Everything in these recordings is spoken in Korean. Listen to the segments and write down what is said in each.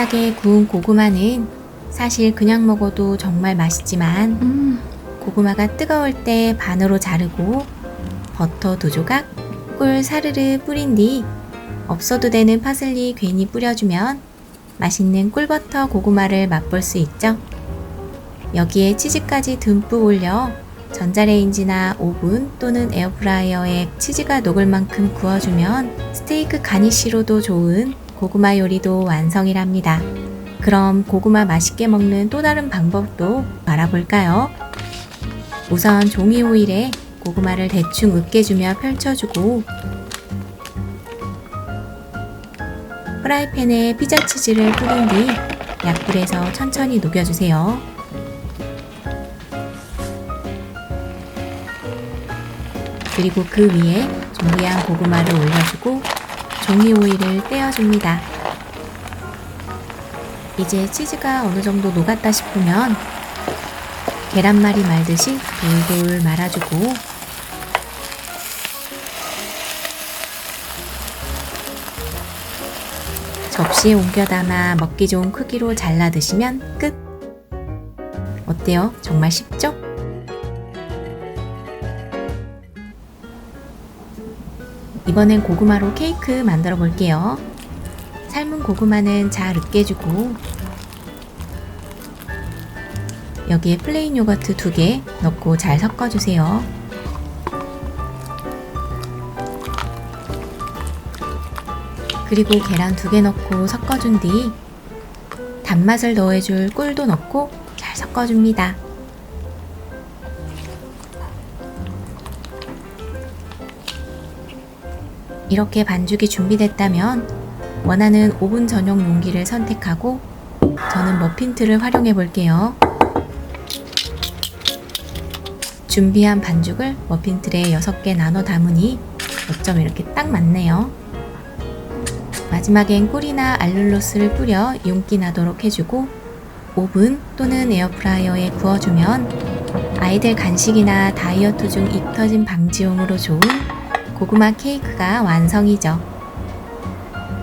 바삭하게 구운 고구마는 사실 그냥 먹어도 정말 맛있지만 고구마가 뜨거울 때 반으로 자르고 버터 2조각, 꿀 사르르 뿌린 뒤 없어도 되는 파슬리 괜히 뿌려주면 맛있는 꿀버터 고구마를 맛볼 수 있죠. 여기에 치즈까지 듬뿍 올려 전자레인지나 오븐 또는 에어프라이어에 치즈가 녹을 만큼 구워주면 스테이크 가니쉬로도 좋은 고구마 요리도 완성이랍니다. 그럼 고구마 맛있게 먹는 또 다른 방법도 알아볼까요? 우선 종이 호일에 고구마를 대충 으깨주며 펼쳐주고 프라이팬에 피자 치즈를 뿌린 뒤 약불에서 천천히 녹여주세요. 그리고 그 위에 준비한 고구마를 올려주고 종이 호일을 떼어줍니다. 이제 치즈가 어느 정도 녹았다 싶으면 계란말이 말듯이 돌돌 말아주고 접시에 옮겨 담아 먹기 좋은 크기로 잘라 드시면 끝! 어때요? 정말 쉽죠? 이번엔 고구마로 케이크 만들어 볼게요. 삶은 고구마는 잘 으깨주고 여기에 플레인 요거트 2개 넣고 잘 섞어주세요. 그리고 계란 2개 넣고 섞어준 뒤 단맛을 더해줄 꿀도 넣고 잘 섞어줍니다. 이렇게 반죽이 준비됐다면 원하는 오븐 전용 용기를 선택하고 저는 머핀틀을 활용해 볼게요. 준비한 반죽을 머핀틀에 6개 나눠 담으니 어쩜 이렇게 딱 맞네요. 마지막엔 꿀이나 알룰로스를 뿌려 윤기 나도록 해주고 오븐 또는 에어프라이어에 구워주면 아이들 간식이나 다이어트 중 입 터짐 방지용으로 좋은 고구마 케이크가 완성이죠.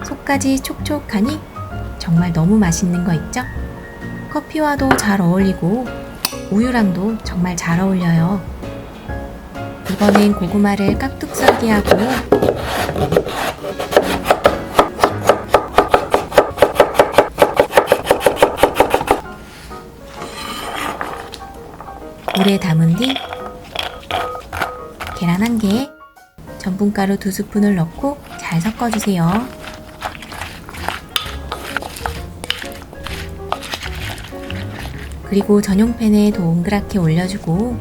속까지 촉촉하니 정말 너무 맛있는 거 있죠? 커피와도 잘 어울리고 우유랑도 정말 잘 어울려요. 이번엔 고구마를 깍둑 썰기 하고 물에 담은 뒤 계란 1개, 전분가루 2스푼을 넣고 잘 섞어주세요. 그리고 전용팬에 동그랗게 올려주고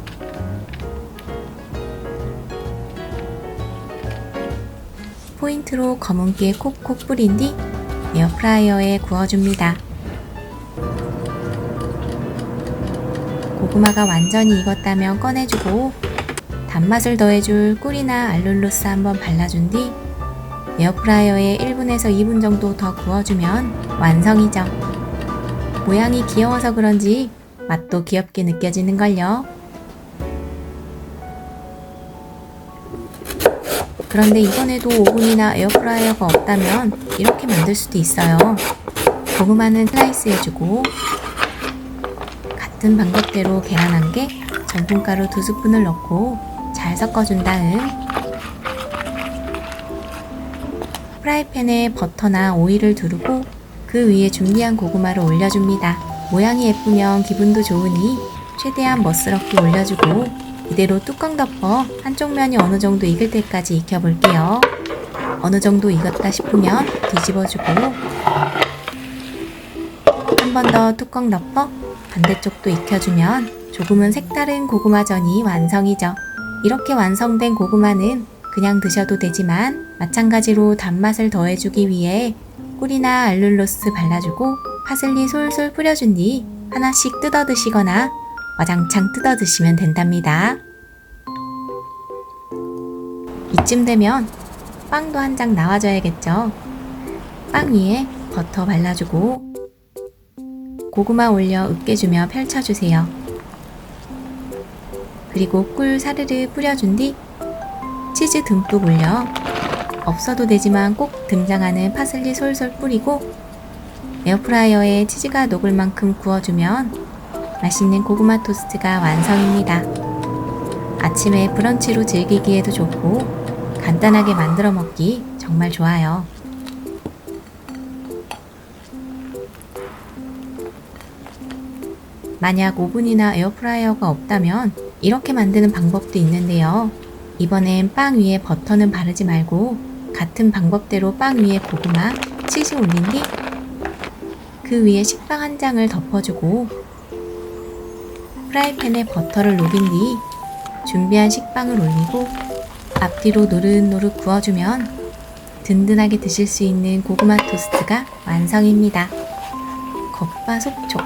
포인트로 검은깨 콕콕 뿌린 뒤 에어프라이어에 구워줍니다. 고구마가 완전히 익었다면 꺼내주고 단맛을 더해줄 꿀이나 알룰로스 한번 발라준 뒤 에어프라이어에 1분에서 2분 정도 더 구워주면 완성이죠. 모양이 귀여워서 그런지 맛도 귀엽게 느껴지는걸요. 그런데 이번에도 오븐이나 에어프라이어가 없다면 이렇게 만들 수도 있어요. 고구마는 슬라이스 해주고 같은 방법대로 계란 1개, 전분가루 2스푼을 넣고 잘 섞어준 다음 프라이팬에 버터나 오일을 두르고 그 위에 준비한 고구마를 올려줍니다. 모양이 예쁘면 기분도 좋으니 최대한 멋스럽게 올려주고 이대로 뚜껑 덮어 한쪽 면이 어느 정도 익을 때까지 익혀볼게요. 어느 정도 익었다 싶으면 뒤집어주고 한 번 더 뚜껑 덮어 반대쪽도 익혀주면 조금은 색다른 고구마전이 완성이죠. 이렇게 완성된 고구마는 그냥 드셔도 되지만 마찬가지로 단맛을 더해주기 위해 꿀이나 알룰로스 발라주고 파슬리 솔솔 뿌려준 뒤 하나씩 뜯어 드시거나 와장창 뜯어 드시면 된답니다. 이쯤 되면 빵도 한 장 나와줘야겠죠. 빵 위에 버터 발라주고 고구마 올려 으깨주며 펼쳐주세요. 그리고 꿀 사르르 뿌려준 뒤 치즈 듬뿍 올려 없어도 되지만 꼭 등장하는 파슬리 솔솔 뿌리고 에어프라이어에 치즈가 녹을 만큼 구워주면 맛있는 고구마 토스트가 완성입니다. 아침에 브런치로 즐기기에도 좋고 간단하게 만들어 먹기 정말 좋아요. 만약 오븐이나 에어프라이어가 없다면 이렇게 만드는 방법도 있는데요. 이번엔 빵 위에 버터는 바르지 말고 같은 방법대로 빵 위에 고구마, 치즈 올린 뒤 그 위에 식빵 한 장을 덮어주고 프라이팬에 버터를 녹인 뒤 준비한 식빵을 올리고 앞뒤로 노릇노릇 구워주면 든든하게 드실 수 있는 고구마 토스트가 완성입니다. 겉바속촉.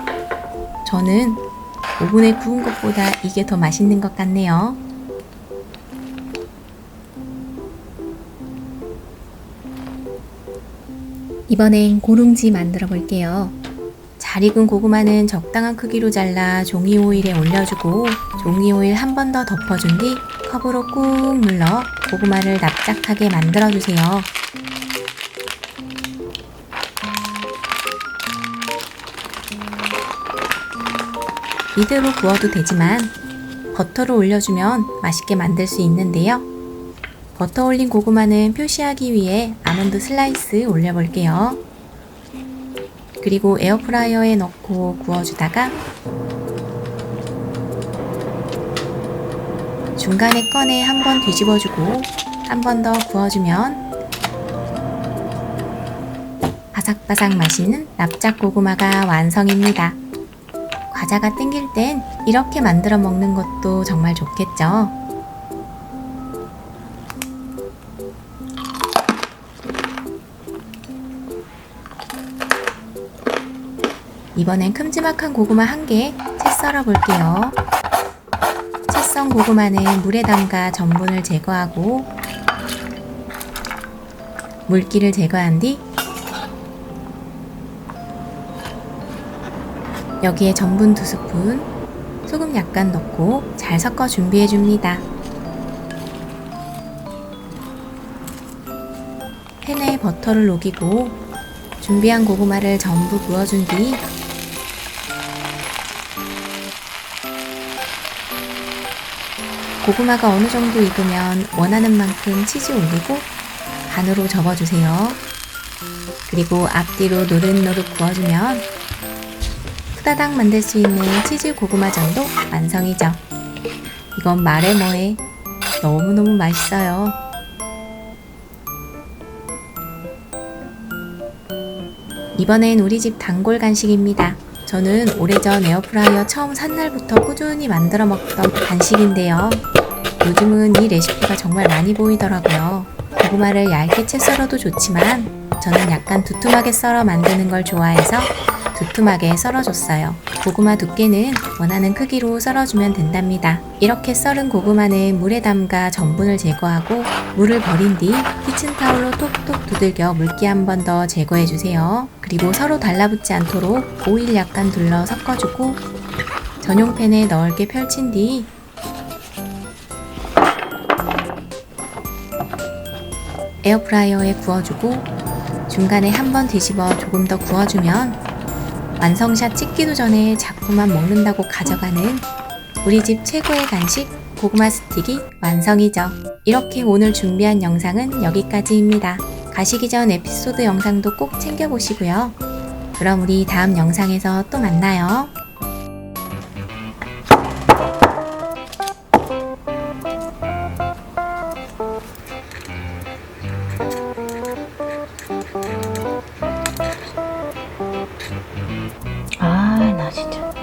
저는 오븐에 구운 것보다 이게 더 맛있는 것 같네요. 이번엔 고룽지 만들어 볼게요. 잘 익은 고구마는 적당한 크기로 잘라 종이 오일에 올려주고 종이 오일 한 번 더 덮어준 뒤 컵으로 꾹 눌러 고구마를 납작하게 만들어 주세요. 이대로 구워도 되지만 버터를 올려주면 맛있게 만들 수 있는데요. 버터 올린 고구마는 표시하기 위해 아몬드 슬라이스 올려볼게요. 그리고 에어프라이어에 넣고 구워주다가 중간에 꺼내 한 번 뒤집어주고 한 번 더 구워주면 바삭바삭 맛있는 납작 고구마가 완성입니다. 과자가 땡길 땐 이렇게 만들어 먹는 것도 정말 좋겠죠. 이번엔 큼지막한 고구마 한 개 채 썰어 볼게요. 채 썬 고구마는 물에 담가 전분을 제거하고 물기를 제거한 뒤 여기에 전분 2스푼, 소금 약간 넣고 잘 섞어 준비해 줍니다. 팬에 버터를 녹이고 준비한 고구마를 전부 부어준 뒤 고구마가 어느 정도 익으면 원하는 만큼 치즈 올리고 반으로 접어주세요. 그리고 앞뒤로 노릇노릇 구워주면 후다닥 만들 수 있는 치즈 고구마전도 완성이죠. 이건 말해 뭐해. 너무너무 맛있어요. 이번엔 우리 집 단골 간식입니다. 저는 오래전 에어프라이어 처음 산 날부터 꾸준히 만들어 먹던 간식인데요. 요즘은 이 레시피가 정말 많이 보이더라고요. 고구마를 얇게 채 썰어도 좋지만 저는 약간 두툼하게 썰어 만드는 걸 좋아해서 두툼하게 썰어줬어요. 고구마 두께는 원하는 크기로 썰어주면 된답니다. 이렇게 썰은 고구마는 물에 담가 전분을 제거하고 물을 버린 뒤 키친타올로 톡톡 두들겨 물기 한 번 더 제거해주세요. 그리고 서로 달라붙지 않도록 오일 약간 둘러 섞어주고 전용 팬에 넓게 펼친 뒤 에어프라이어에 구워주고 중간에 한 번 뒤집어 조금 더 구워주면 완성샷 찍기도 전에 자꾸만 먹는다고 가져가는 우리 집 최고의 간식 고구마 스틱이 완성이죠. 이렇게 오늘 준비한 영상은 여기까지입니다. 가시기 전 에피소드 영상도 꼭 챙겨보시고요. 그럼 우리 다음 영상에서 또 만나요. 아, 나 진짜.